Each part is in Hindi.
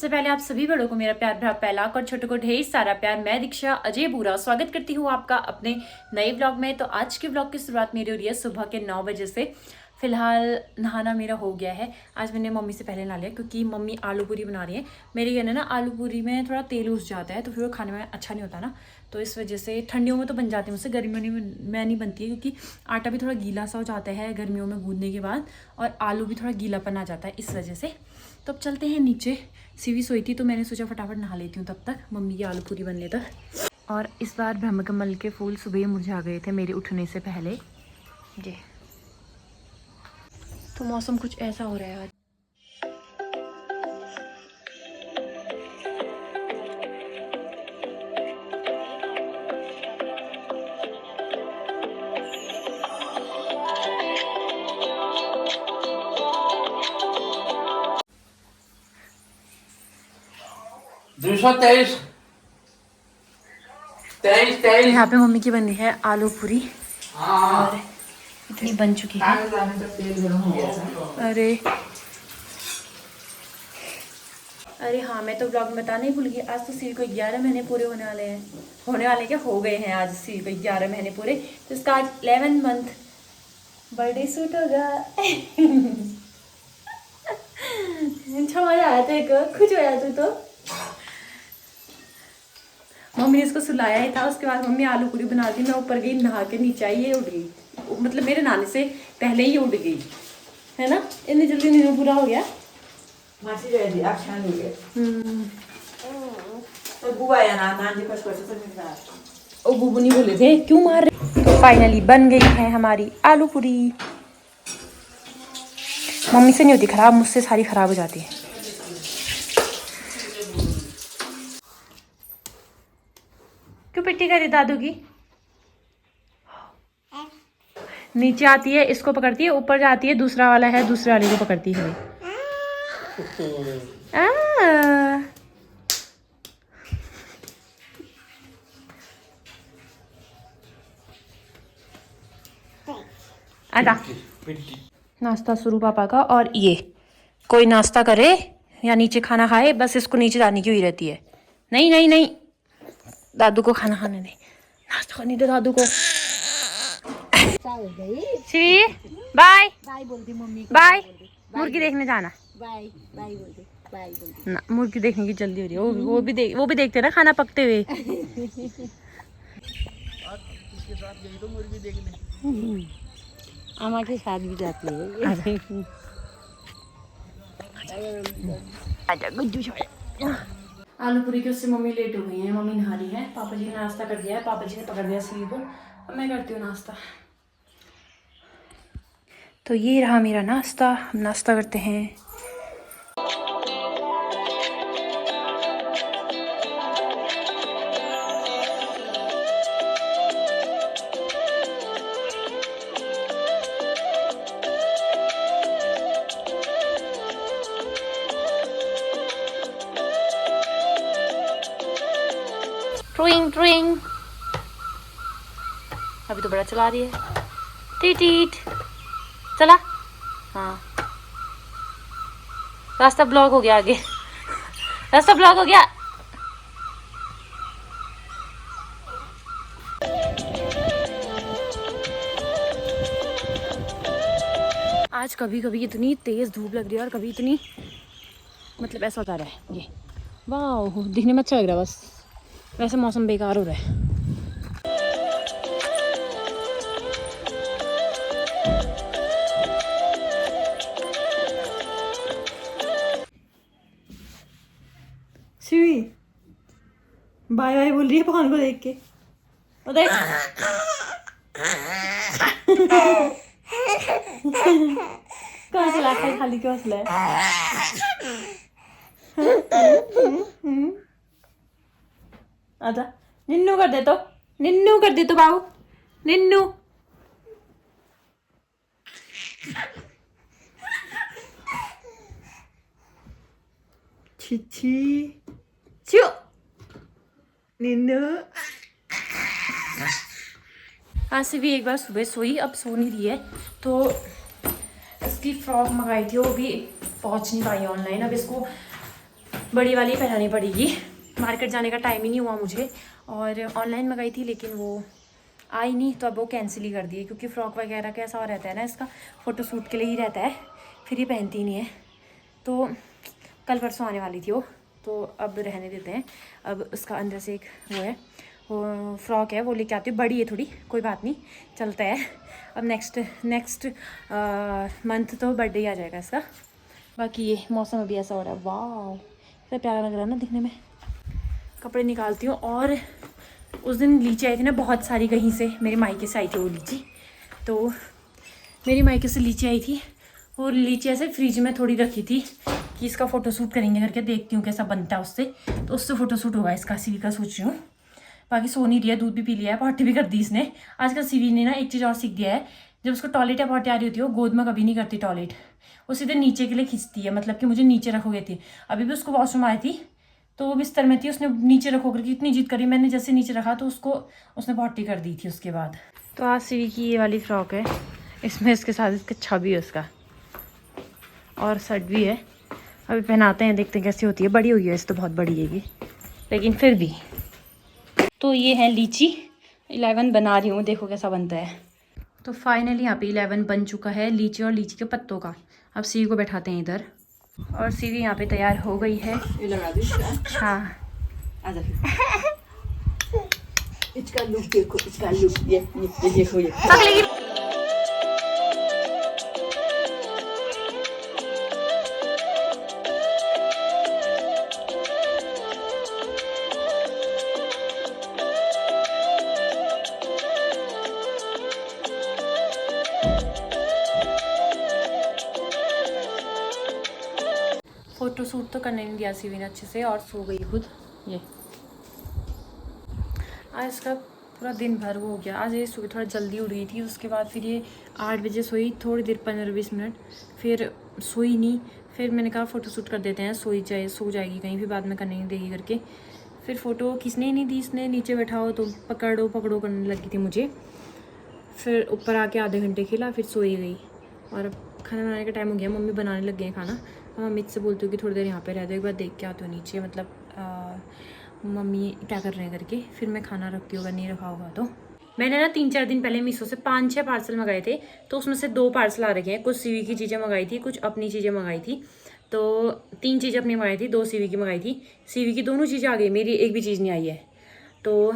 सबसे पहले आप सभी बड़ों को मेरा प्यार भरा पहला और छोटों को ढेर सारा प्यार। मैं दीक्षा अजय बूरा स्वागत करती हूँ आपका अपने नए ब्लॉग में। तो आज के ब्लॉग की शुरुआत मेरी हो रही है सुबह के 9 बजे से। फिलहाल नहाना मेरा हो गया है। आज मैंने मम्मी से पहले नहा लिया क्योंकि मम्मी आलू पूरी बना रही है। मेरे कहने ना आलू पूरी में थोड़ा तेल उस जाता है तो फिर वो खाने में अच्छा नहीं होता ना, तो इस वजह से ठंडियों में तो बन जाती है मुझसे, गर्मियों में नहीं बनती है क्योंकि आटा भी थोड़ा गीला सा हो जाता है गर्मियों में गूंदने के बाद, और आलू भी थोड़ा गीलापन आ जाता है इस वजह से। तो अब चलते हैं नीचे। सीवी सोई थी तो मैंने सोचा फटाफट नहा लेती हूँ तब तक मम्मी की आलू पूरी बनने तक। और इस बार ब्रह्मकमल के फूल सुबह ही मुरझा गए थे मेरे उठने से पहले जी। तो मौसम कुछ ऐसा हो रहा है आज। यहाँ पे मम्मी की बनी है आलू पूरी और इतनी बन चुकी है। अरे हाँ, मैं तो ब्लॉग में बताना ही भूल गई। आज तो सीरी को 11 महीने पूरे होने वाले हैं। होने वाले क्या, हो गए हैं आज सीरी को 11 महीने पूरे। तो इसका आज 11 मंथ बर्थडे सूट होगा। अच्छा मजा आया तेरे को, खुश हो तू तो। मम्मी ने इसको सुलाया ही था, उसके बाद मम्मी आलू पूरी बना दी। मैं ऊपर गई, नहा के नीचे आई, ये उड़ गई। मतलब मेरे नहाने से पहले ही उड़ गई है ना, इतनी जल्दी नींद पूरा हो गया। ओ बुबू नहीं बोले थे क्यों मार रहे। तो फाइनली बन गई है हमारी आलू पूरी। मम्मी से नहीं होती खराब, मुझसे सारी खराब हो जाती है। क्यों पिट्टी करी दादू की? नीचे आती है, इसको पकड़ती है, ऊपर जाती है, दूसरा वाला है, दूसरे वाले को पकड़ती है। आजा नाश्ता शुरू पापा का। और ये कोई नाश्ता करे या नीचे खाना खाए, बस इसको नीचे जाने की हुई रहती है। नहीं नहीं नहीं, दादू को खाना खाने दे, नाश्ता करने दे दादू को। श्री बाय बाय बोलती मम्मी, बाय। मुर्गी देखने जाना, बाय बाय बोलती, बाय बोलती ना। मुर्गी देखने की जल्दी हो रही है, वो भी देखते ना खाना पकते हुए। अम्मा के साथ भी जाती है। आजा गुड्डू छोड़। आलू पूरी के उससे मम्मी लेट हो गई है। मम्मी नहा रही है, पापा जी ने नाश्ता कर दिया है, पापा जी ने पकड़ दिया सीवी को। अब मैं करती हूँ नाश्ता। तो ये रहा मेरा नाश्ता, हम नाश्ता करते हैं। ट्रुइंग ट्रुइंग, अभी तो बड़ा चला रही है। टीट चला। हाँ, रास्ता ब्लॉक हो गया, आगे रास्ता ब्लॉक हो गया। आज कभी कभी इतनी तेज धूप लग रही है और कभी इतनी, मतलब ऐसा होता रहा है ये। वाह, दिखने में अच्छा लग रहा है, बस वैसे मौसम बेकार हो रहा है। शिवी बाय बाय बोल रही है पवन को देख के। देख कौन सा लाख है, खाली क्यों हंसला है? आजा निन्नू कर दे तो, निन्नू कर दे तो बाबू, निन्नू। छिछी छू निन्नू। आज से भी एक बार सुबह सोई, अब सो नहीं रही है, तो इसकी फ्रॉक मंगाई थी, वो भी पहुंच नहीं पाई ऑनलाइन। अब इसको बड़ी वाली पहनानी पड़ेगी। मार्केट जाने का टाइम ही नहीं हुआ मुझे, और ऑनलाइन मंगाई थी लेकिन वो आई नहीं, तो अब वो कैंसिल ही कर दिए, क्योंकि फ़्रॉक वगैरह कैसा हो रहता है ना, इसका फ़ोटो शूट के लिए ही रहता है, फिर ये पहनती नहीं है। तो कल परसों आने वाली थी वो, तो अब रहने देते हैं। अब उसका अंदर से एक वो है, वो फ्रॉक है, वो लेके आती हूँ, बड़ी है थोड़ी, कोई बात नहीं, चलता है। अब नेक्स्ट मंथ तो बर्थडे ही आ जाएगा इसका। बाकी ये मौसम अभी ऐसा हो रहा है, वाह इतना प्यारा लग रहा है ना दिखने में। कपड़े निकालती हूँ। और उस दिन लीची आई थी ना बहुत सारी, कहीं से मेरे मायके से आई थी वो लीची, तो मेरी मायके से लीची आई थी, और लीची ऐसे फ्रिज में थोड़ी रखी थी कि इसका फ़ोटोशूट करेंगे करके, देखती हूँ कैसा बनता है उससे, तो उससे फ़ोटोशूट होगा इसका। सीवी का सोच रही हूँ। बाकी सो नहीं रही है, दूध भी पी लिया है, पॉटी भी कर दी इसने। आजकल सीवी ने ना एक चीज़ और सीख दिया है, जब उसको टॉयलेट या पॉटी आ रही होती है, वो गोद में कभी नहीं करती टॉयलेट, वो सीधे नीचे के लिए खींचती है, मतलब कि मुझे नीचे रखोगे थी। अभी भी उसको वॉशरूम आई थी, तो वो बिस्तर में थी, उसने नीचे रखो करके इतनी जिद करी, मैंने जैसे नीचे रखा तो उसने पॉटी कर दी थी उसके बाद। तो आज सीवी की ये वाली फ्रॉक है, इसमें इसके साथ इसका छवि है उसका, और शर्ट भी है। अभी पहनाते हैं, देखते हैं कैसी होती है। बड़ी हुई है, इस तो बहुत बड़ी है ये, लेकिन फिर भी। तो ये है लीची, 11 बना रही हूँ, देखो कैसा बनता है। तो फाइनली यहाँ पे 11 बन चुका है लीची और लीची के पत्तों का। अब सीवी को बैठाते हैं इधर, और सीवी यहाँ पे तैयार हो गई है। हाँ इसका लुक देखो, इसका लुक ये देखो ये। फोटो शूट तो करने नहीं दिया सीवी ने अच्छे से, और सो गई खुद। ये आज इसका पूरा दिन भर वो हो गया। आज ये सुबह थोड़ा जल्दी उठ गई थी, उसके बाद फिर ये 8 बजे सोई, थोड़ी देर 15-20 मिनट, फिर सोई नहीं। फिर मैंने कहा फ़ोटो शूट कर देते हैं, सो जाएगी कहीं, फिर बाद में करने नहीं देगी करके, फिर फ़ोटो खींचने ही नहीं दी इसने। नीचे बैठाओ तो पकड़ो करने लगी थी मुझे। फिर ऊपर आके आधे घंटे खेला, फिर सोई गई। और अब खाना बनाने का टाइम हो गया, मम्मी बनाने लग गए हैं खाना। मम्मी से बोलती हूँ कि थोड़ी देर यहाँ पे रह दो, एक बार देख के आती हूँ नीचे, मतलब मम्मी क्या कर रहे हैं करके, फिर मैं खाना रखती हूँ अगर नहीं रखा होगा तो। मैंने ना 3-4 दिन पहले मीशो से 5-6 पार्सल मंगाए थे, तो उसमें से 2 पार्सल आ रखे हैं। कुछ सीवी की चीज़ें मंगाई थी, कुछ अपनी चीज़ें मंगाई थी, तो 3 चीज़ें अपनी मंगाई थी, 2 सीवी की मंगाई थी। सीवी की दोनों चीज़ें आ गई, मेरी एक भी चीज़ नहीं आई है, तो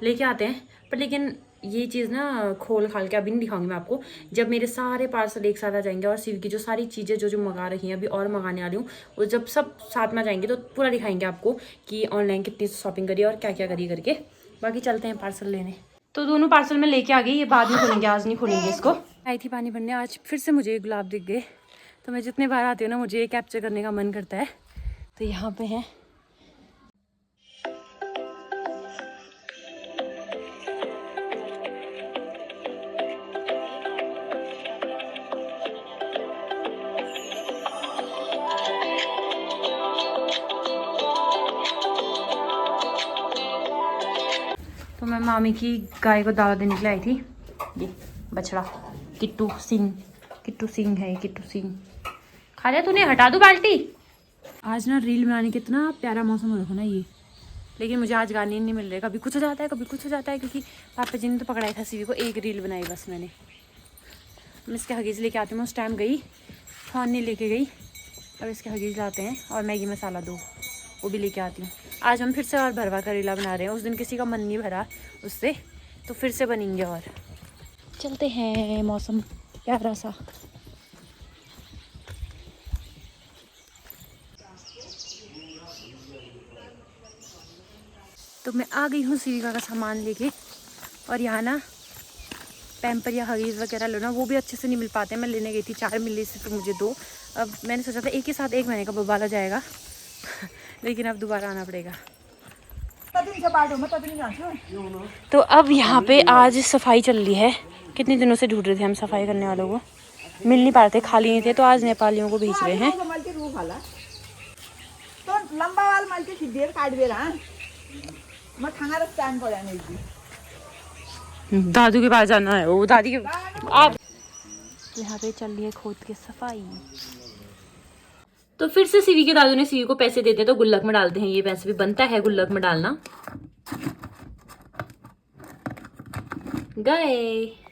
लेके आते हैं। पर लेकिन ये चीज़ ना खोल खाल के अभी नहीं दिखाऊंगी मैं आपको, जब मेरे सारे पार्सल एक साथ आ जाएंगे, और सीवी की जो सारी चीज़ें जो मंगा रही हैं अभी और मंगाने वाली हूँ, वो जब सब साथ में आ जाएंगे तो पूरा दिखाएंगे आपको कि ऑनलाइन कितनी शॉपिंग करी और क्या क्या करी करके। बाकी चलते हैं पार्सल लेने। तो दोनों पार्सल मैं लेके आ गई, ये बाद में खोलेंगे, आज नहीं खोलेंगे इसको। आई थी पानी भरने, आज फिर से मुझे गुलाब दिख गए, तो मैं जितने बार आती हूँ ना मुझे ये कैप्चर करने का मन करता है। तो यहाँ पे है, तो मैं मामी की गाय को दावा देने के लिए आई थी। ये बछड़ा किट्टू सिंह है, किट्टू सिंह। खा लिया तूने, हटा दूँ बाल्टी। आज ना रील बनाने का इतना प्यारा मौसम हो रखा ना ये, लेकिन मुझे आज गाने नहीं मिल रहे, कभी कुछ हो जाता है कभी कुछ हो जाता है, क्योंकि पापा जी ने तो पकड़ाया था सीवी को। एक रील बनाई बस मैंने। मैं इसके हगीज़ लेके आती हूँ, उस टाइम गई, फोन नहीं लेके गई। अब इसके हगीज़ लाते हैं, और मैगी मसाला 2 वो भी लेके आती हूँ। आज हम फिर से और भरवा करेला बना रहे हैं, उस दिन किसी का मन नहीं भरा उससे, तो फिर से बनेंगे। और चलते हैं, मौसम प्यारा सा। तो मैं आ गई हूँ सीविका का सामान लेके, और यहाँ ना पैम्पर या हगीज़ वगैरह लो ना, वो भी अच्छे से नहीं मिल पाते। मैं लेने गई थी, 4 मिले सिर्फ मुझे 2। अब मैंने सोचा था एक के साथ 1 महीने का बबाला जाएगा लेकिन अब दोबारा आना पड़ेगा। तो अब यहाँ पे आज सफाई चल रही है। कितने दिनों से ढूंढ रहे थे हम सफाई करने वालों को, मिल नहीं पा रहे थे, खाली नहीं थे, तो आज नेपालियों को भेज रहे हैं। दादू के पास जाना है, वो दादी के। आप यहाँ पे चल रही है खोद के सफाई। तो फिर से सीवी के दादू ने सीवी को पैसे देते तो गुल्लक में डालते हैं, ये पैसे भी बनता है गुल्लक में डालना। गए।